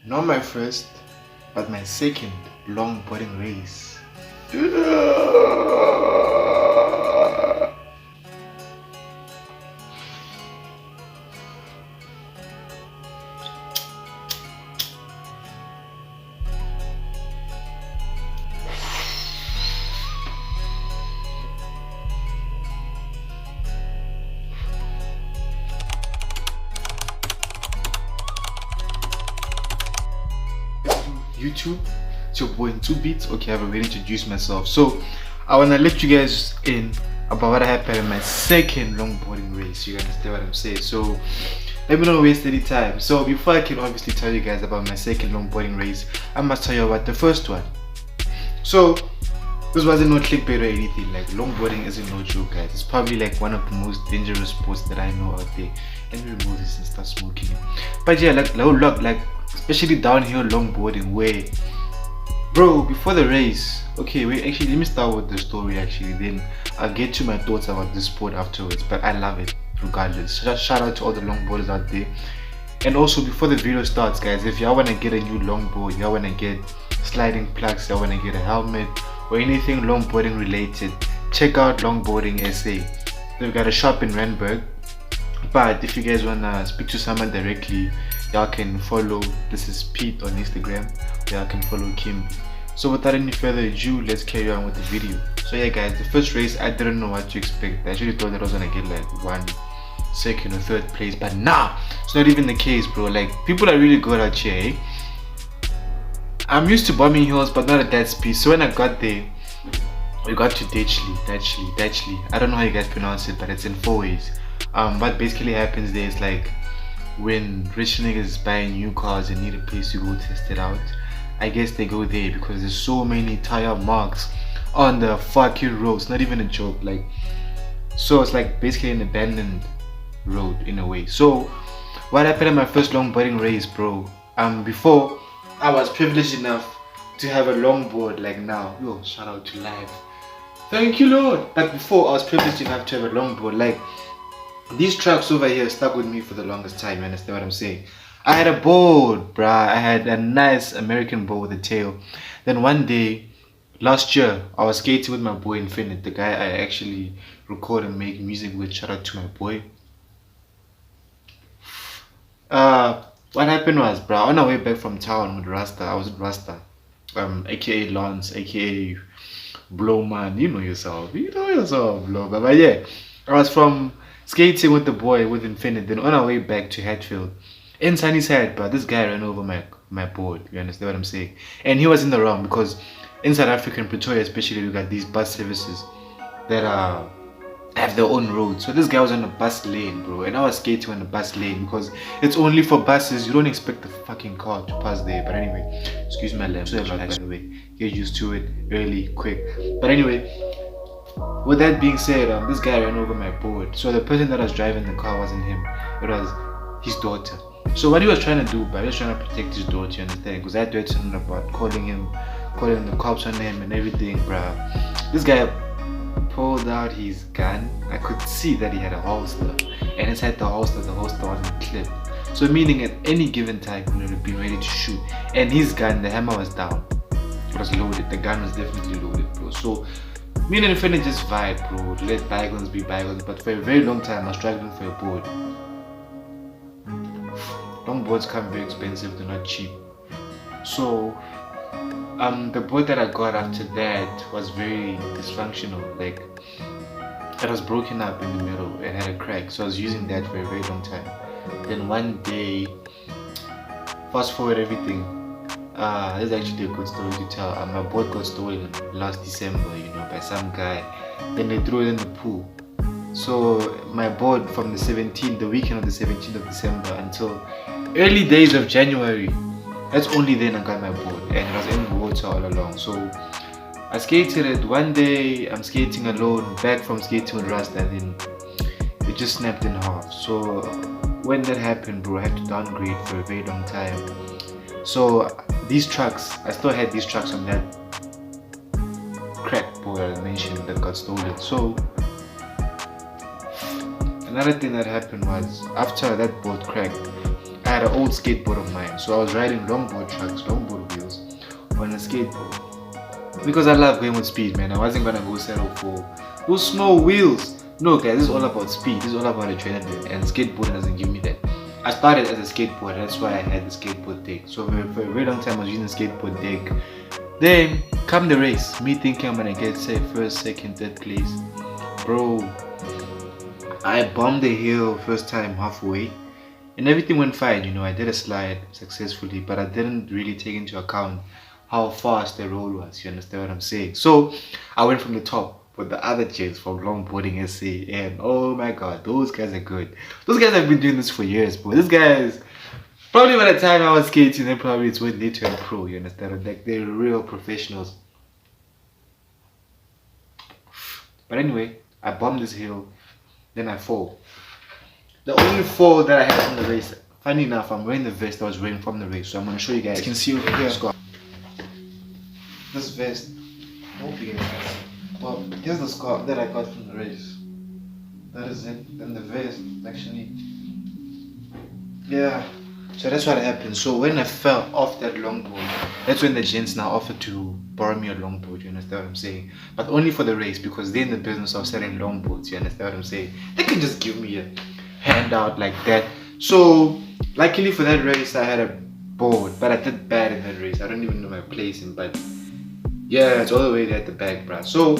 Not my first, but my second longboarding race. YouTube, it's your boy in 2 beats. Okay, I've already introduced myself, so I want to let you guys in about what happened in my second longboarding race. You understand what I'm saying? So let me not waste any time. So before I can obviously tell you guys about my second longboarding race, I must tell you about the first one. So this wasn't no clickbait or anything. Like, longboarding isn't no joke, guys. It's probably like one of the most dangerous sports that I know out there. Let me remove this and start smoking it. But yeah, like especially downhill longboarding, where, bro, before the race, okay, wait, actually let me start with the story actually, then I'll get to my thoughts about this sport afterwards. But I love it regardless. Shout out to all the longboarders out there. And also, before the video starts, guys, if y'all want to get a new longboard, y'all want to get sliding plugs, y'all want to get a helmet or anything longboarding related, check out Longboarding SA. They've got a shop in Randburg. But if you guys wanna speak to someone directly, y'all can follow, this is Pete on Instagram, y'all can follow Kim. So without any further ado, let's carry on with the video. So yeah, guys, the first race, I didn't know what to expect. I actually thought that I was gonna get like 1, 2nd or 3rd place, but nah, it's not even the case, bro. Like, people are really good out here, eh? I'm used to bombing hills, but not at that speed. So when I got there, we got to Datchley. I don't know how you guys pronounce it, but it's in 4 ways. What basically happens there is, like, when rich niggas buy new cars and need a place to go test it out, I guess they go there because there's so many tire marks on the fucking roads. Not even a joke. Like, so it's like basically an abandoned road in a way. So what happened at my first longboarding race, bro? Before, I was privileged enough to have a longboard like now. Yo, shout out to life. Thank you, Lord. But before, I was privileged enough to have a longboard. Like, these trucks over here stuck with me for the longest time. You understand what I'm saying? I had a board, bruh. I had a nice American board with a tail. Then one day, last year, I was skating with my boy Infinite, the guy I actually record and make music with. Shout out to my boy. What happened was, bruh, on our way back from town with Rasta, I was with Rasta, aka Lance, aka Blowman. You know yourself, Blow. But yeah, I was from skating with the boy with Infinite. Then on our way back to Hatfield, in Sunnyside, but this guy ran over my board. You understand what I'm saying? And he was in the wrong, because in South Africa, in Pretoria especially, we got these bus services that have their own roads. So this guy was on the bus lane, bro, and I was skating on the bus lane because it's only for buses. You don't expect the fucking car to pass there. But anyway, excuse my language, by the way. Get used to it really quick. But anyway, with that being said, this guy ran over my board. So the person that was driving the car wasn't him, it was his daughter. So what he was trying to do, but he was trying to protect his daughter, you understand? Because I had something about calling the cops on him and everything, bruh. This guy pulled out his gun. I could see that he had a holster, and inside the holster wasn't clipped. So meaning at any given time he would have been ready to shoot. And his gun, the hammer was down. It was loaded. The gun was definitely loaded, bro. So me and Infinite just vibe, bro. Let bygones be bygones. But for a very long time I was struggling for a board. Longboards come very expensive, they're not cheap. So the board that I got after that was very dysfunctional. Like, it was broken up in the middle, it had a crack. So I was using that for a very long time. Then one day, fast forward everything, this is actually a good story to tell. My board got stolen last December, you know, by some guy. Then they threw it in the pool. So my board from the weekend of the 17th of December until early days of January, that's only then I got my board, and it was in the water all along. So I skated it. One day I'm skating alone, back from skating with Rasta, and then it just snapped in half. So when that happened, bro, I had to downgrade for a very long time. So these trucks, I still had these trucks on that crack board I mentioned that got stolen. So another thing that happened was, after that board cracked, I had an old skateboard of mine, so I was riding longboard trucks, longboard wheels on a skateboard because I love going with speed, man. I wasn't gonna go settle for those small wheels. No, guys, this is all about speed. This is all about adrenaline, and skateboarding doesn't give me that. I started as a skateboarder, that's why I had the skateboard deck. So for a very long time I was using the skateboard deck. Then come the race, me thinking I'm gonna get say first, second, third place. Bro, I bombed the hill first time halfway and everything went fine, you know. I did a slide successfully, but I didn't really take into account how fast the roll was, you understand what I'm saying? So I went from the top with the other kids from Longboarding SA, and oh my god, those guys are good. Those guys have been doing this for years, bro. These guys, probably by the time I was skating, then probably it's when they turned pro, you understand? Like, they're real professionals. But anyway, I bombed this hill, then I fall. The only fall that I had from the race, funny enough, I'm wearing the vest I was wearing from the race, so I'm going to show you guys. You can see over here. This vest, well, here's the scarf that I got from the race. That is it. Then the vest, actually. Yeah. So that's what happened. So when I fell off that longboard, that's when the gents now offered to borrow me a longboard, you understand what I'm saying? But only for the race, because they're in the business of selling longboards, you understand what I'm saying? They can just give me a handout like that. So luckily for that race I had a board, but I did bad in that race. I don't even know my placing, but yeah, it's all the way there at the back, bruh. So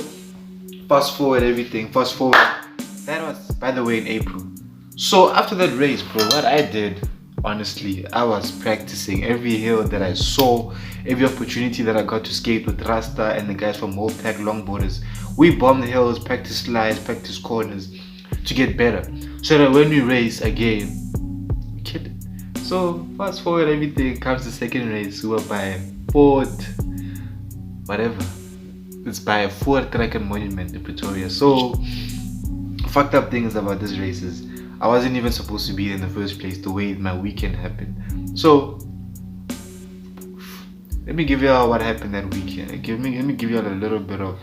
fast forward everything, that was, by the way, in April. So after that race, bro, what I did, honestly, I was practicing every hill that I saw, every opportunity that I got to skate with Rasta and the guys from Wolfpack Longboarders. We bombed the hills, practice slides, practice corners to get better, so that when we race again, we kill it. So fast forward everything, comes to second race, we were by fourth, whatever. It's by a fourth track and monument in Pretoria. So fucked up things about this race is I wasn't even supposed to be in the first place the way my weekend happened. So let me give you all what happened that weekend. Let me give you all a little bit of,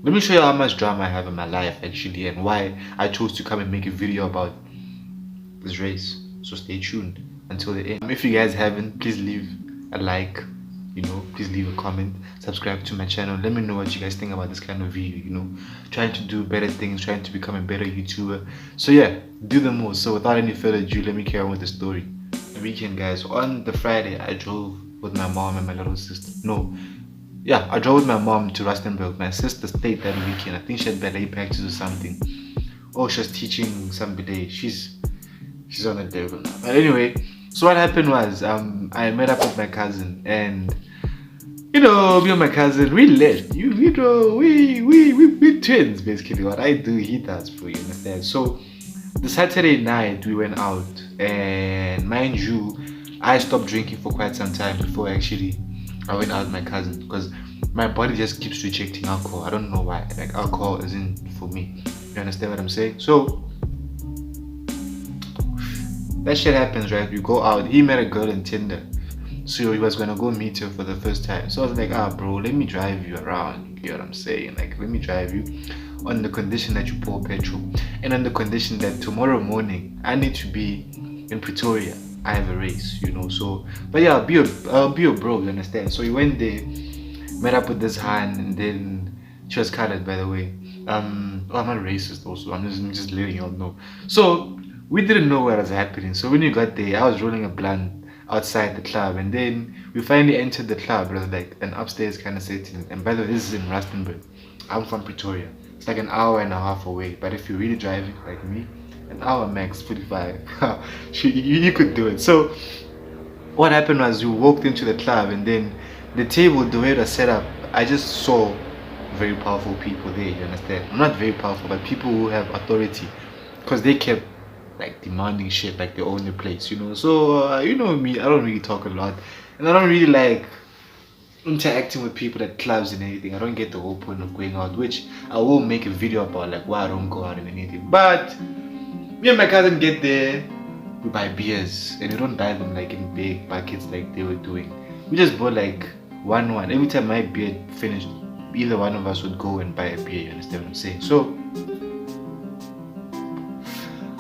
let me show you how much drama I have in my life actually, and why I chose to come and make a video about this race. So stay tuned until the end. If you guys haven't, please leave a like, you know, please leave a comment, subscribe to my channel. Let me know what you guys think about this kind of video, you know, trying to do better things, trying to become a better YouTuber. So yeah, do the most. So without any further ado, let me carry on with the story. The weekend, guys, on the Friday I drove with my mom and my little sister. I drove with my mom to Rustenburg. My sister stayed that weekend. I think she had ballet practice or something. Oh, she was teaching some ballet. She's on a level now. But anyway, so what happened was I met up with my cousin, and you know, me and my cousin, we left. You know, we twins basically. What I do, he does, bro, you understand? So the Saturday night we went out, and mind you, I stopped drinking for quite some time before actually I went out with my cousin, because my body just keeps rejecting alcohol. I don't know why. Like, alcohol isn't for me. You understand what I'm saying? So that shit happens, right? We go out. He met a girl in Tinder, so he was gonna go meet her for the first time. So I was like, bro, let me drive you around. You know what I'm saying? Like, let me drive you on the condition that you pour petrol, and on the condition that tomorrow morning I need to be in Pretoria. I have a race, you know. So, but yeah, I'll be a bro, you understand? So we went there, met up with this Han, and then she was colored, by the way. I'm not racist also. I'm just letting y'all know. So we didn't know what was happening. So when we got there, I was rolling a blunt outside the club, and then we finally entered the club. It was like an upstairs kind of setting. And by the way, this is in Rustenburg. I'm from Pretoria. It's like an hour and a half away. But if you're really driving like me, an hour max, 45. you could do it. So what happened was we walked into the club, and then the table, the way it was set up, I just saw very powerful people there, you understand? Not very powerful, but people who have authority, because they kept like demanding shit like they own the place, you know. So you know me, I don't really talk a lot, and I don't really like interacting with people at clubs and anything. I don't get the whole point of going out, which I will make a video about, like why I don't go out and anything. But me and my cousin get there, we buy beers, and we don't buy them like in big buckets like they were doing. We just bought like one. Every time my beer finished, either one of us would go and buy a beer, you understand what I'm saying? So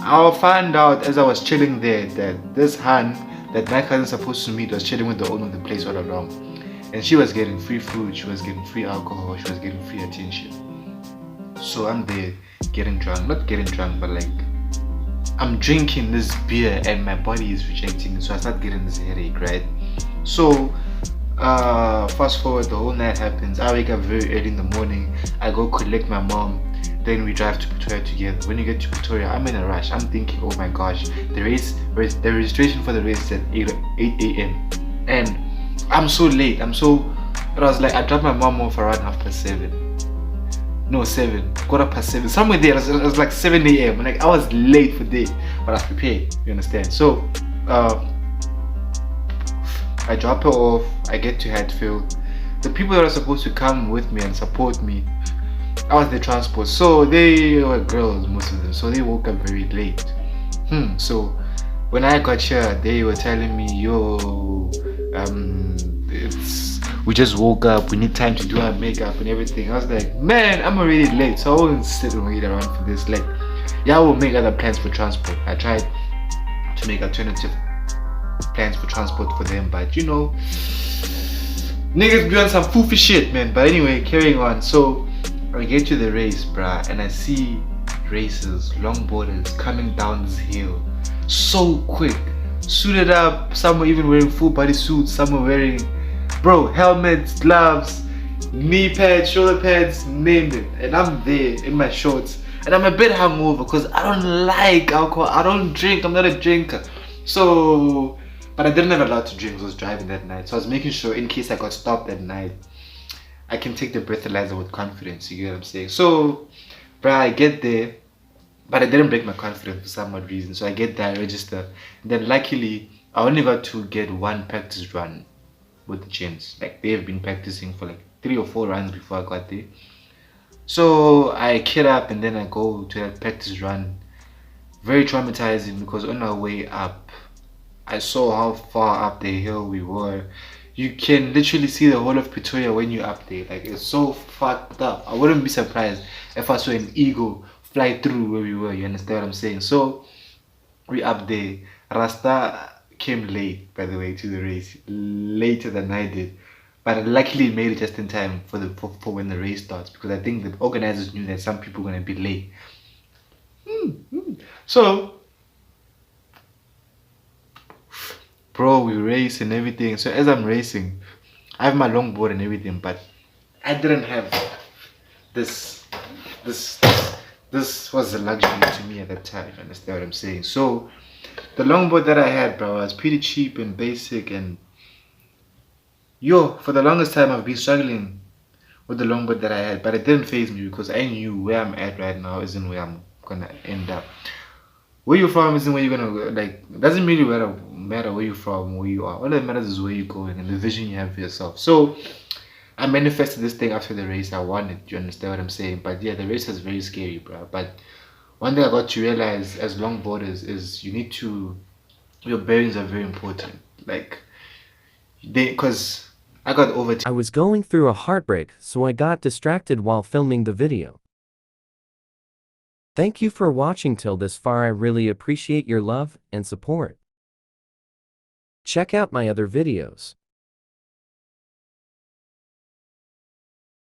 I'll find out as I was chilling there that this Han that my cousin's supposed to meet was chilling with the owner of the place all along. And she was getting free food, she was getting free alcohol, she was getting free attention. So I'm there getting drunk, not getting drunk, but like I'm drinking this beer and my body is rejecting it, so I start getting this headache, right? So fast forward, the whole night happens. I wake up very early in the morning, I go collect my mom, then we drive to Pretoria together. When you get to Pretoria, I'm in a rush. I'm thinking, oh my gosh, the registration for the race is at 8 a.m. and I'm so late. But I was like, I dropped my mom off around 7:30. No, 7, 7:15, somewhere there. It was like 7 a.m. Like I was late for day, but I was prepared. You understand? So I drop her off. I get to Hatfield. The people that are supposed to come with me and support me, I was the transport. So they were girls, most of them. So they woke up very late. So when I got here, they were telling me, yo, we just woke up, we need time to do our makeup and everything. I was like, man, I'm already late, so I won't sit and wait around for this. Like, yeah, I will make other plans for transport. I tried to make alternative plans for transport for them, but you know, niggas be on some foofy shit, man. But anyway, carrying on. So I get to the race, bruh, and I see racers, longboarders coming down this hill so quick, suited up. Some were even wearing full body suits, some were wearing, bro, helmets, gloves, knee pads, shoulder pads, name it. And I'm there in my shorts, and I'm a bit hungover because I don't like alcohol, I don't drink, I'm not a drinker. So, but I didn't have a lot to drink because I was driving that night. So I was making sure in case I got stopped that night, I can take the breathalyzer with confidence, you get what I'm saying? So, bruh, I get there, but I didn't break my confidence for some odd reason. So I get there, I register. And then luckily, I only got to get one practice run with the gents. Like, they have been practicing for like 3 or 4 runs before I got there. So I get up and then I go to that practice run. Very traumatizing because on our way up, I saw how far up the hill we were. You can literally see the whole of Pretoria when you're up there. Like, it's so fucked up. I wouldn't be surprised if I saw an eagle fly through where we were. You understand what I'm saying? So we up there. Rasta came late, by the way, to the race, later than I did, but I luckily made it just in time for when the race starts, because I think the organizers knew that some people were gonna be late. So, bro, we race and everything. So as I'm racing, I have my longboard and everything, but I didn't have this. This was a luxury to me at that time. You understand what I'm saying? So the longboard that I had, bro, was pretty cheap and basic, and for the longest time I've been struggling with the longboard that I had, but it didn't faze me because I knew where I'm at right now isn't where I'm gonna end up. Where you're from isn't where you're gonna go. Like, it doesn't really matter where you're from, where you are. All that matters is where you're going and the vision you have for yourself. So I manifested this thing after the race. I won it. You understand what I'm saying? But yeah, the race is very scary, bro. But one thing I got to realize as longboarders is your bearings are very important. Like, because I got over. I was going through a heartbreak, so I got distracted while filming the video. Thank you for watching till this far. I really appreciate your love and support. Check out my other videos.